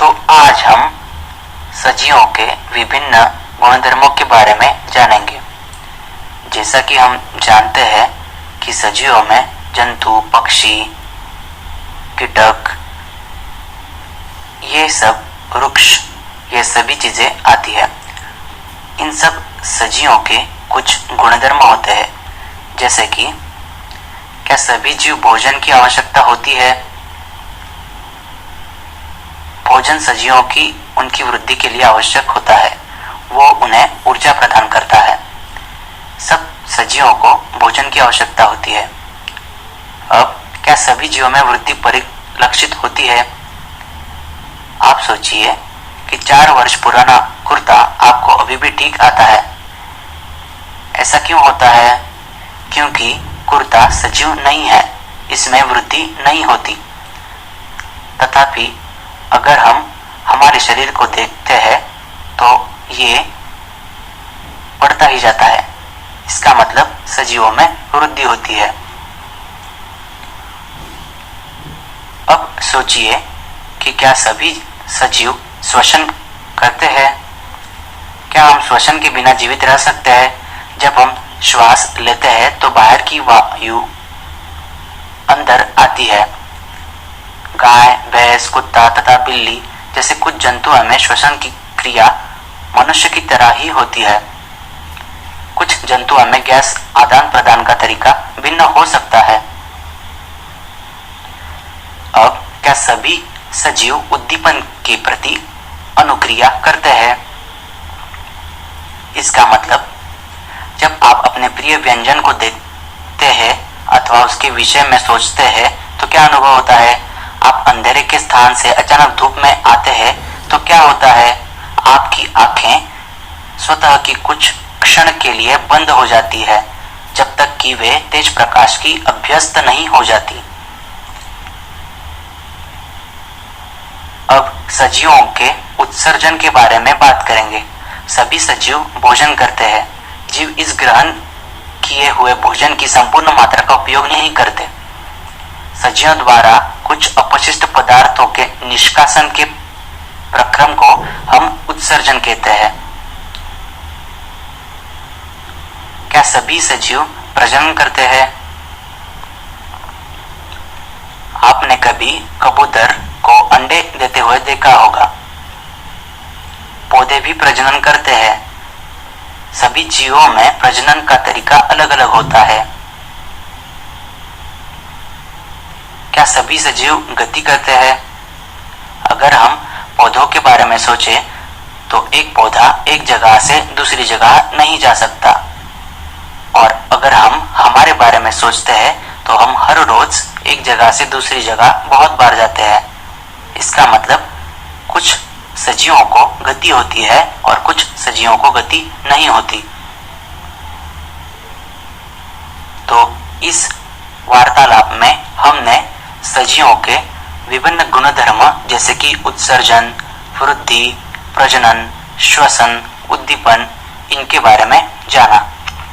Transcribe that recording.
तो आज हम सजीवों के विभिन्न गुणधर्मों के बारे में जानेंगे। जैसा कि हम जानते हैं कि सजीवों में जंतु, पक्षी, कीटक, ये सब वृक्ष, ये सभी चीजें आती है। इन सब सजीवों के कुछ गुणधर्म होते हैं, जैसे कि क्या सभी जीव भोजन की आवश्यकता होती है? भोजन सजीवों की उनकी वृद्धि के लिए आवश्यक होता है, वो उन्हें ऊर्जा प्रदान करता है। सब सजीवों को भोजन की आवश्यकता होती है। अब क्या सभी जीवों में वृद्धि परिलक्षित होती है? आप सोचिए कि 4 वर्ष पुराना कुर्ता आपको अभी भी ठीक आता है। ऐसा क्यों होता है? क्योंकि कुर्ता सजीव नहीं है, इसमें वृद्धि नहीं होती। तथापि अगर हम हमारे शरीर को देखते हैं तो ये बढ़ता ही जाता है। इसका मतलब सजीवों में वृद्धि होती है। अब सोचिए कि क्या सभी सजीव श्वसन करते हैं? क्या हम श्वसन के बिना जीवित रह सकते हैं? जब हम श्वास लेते हैं तो बाहर की वायु अंदर आती है। गाय, भैंस, कुत्ता तथा बिल्ली जैसे कुछ जंतुओं में श्वसन की क्रिया मनुष्य की तरह ही होती है। कुछ जंतुओं में गैस आदान प्रदान का तरीका भिन्न हो सकता है। अब क्या सभी सजीव उद्दीपन के प्रति अनुक्रिया करते हैं? इसका मतलब जब आप अपने प्रिय व्यंजन को देखते हैं अथवा उसके विषय में सोचते हैं तो क्या अनुभव होता है? आप अंधेरे के स्थान से अचानक धूप में आते हैं तो क्या होता है? आपकी आंखें स्वतः की कुछ क्षण के लिए बंद हो जाती है, जब तक कि वे तेज प्रकाश की अभ्यस्त नहीं हो जाती। अब सजीवों के उत्सर्जन के बारे में बात करेंगे। सभी सजीव भोजन करते हैं। जीव इस ग्रहण किए हुए भोजन की संपूर्ण मात्रा का उपयोग नहीं करते। सजीवों द्वारा कुछ अपशिष्ट पदार्थों के निष्कासन के प्रक्रम को हम उत्सर्जन कहते हैं। क्या सभी सजीव प्रजनन करते हैं? आपने कभी कबूतर को अंडे देते हुए देखा होगा। पौधे भी प्रजनन करते हैं। सभी जीवों में प्रजनन का तरीका अलग अलग होता है। क्या सभी सजीव गति करते हैं? अगर हम पौधों के बारे में सोचें तो एक पौधा एक जगह से दूसरी जगह नहीं जा सकता। और अगर हम हमारे बारे में सोचते हैं तो हम हर रोज एक जगह से दूसरी जगह बहुत बार जाते हैं। इसका मतलब कुछ सजीवों को गति होती है और कुछ सजीवों को गति नहीं होती। तो इस वार्तालाप में हमने सजीवों के विभिन्न गुणधर्म जैसे कि उत्सर्जन, वृद्धि, प्रजनन, श्वसन, उद्दीपन, इनके बारे में जाना।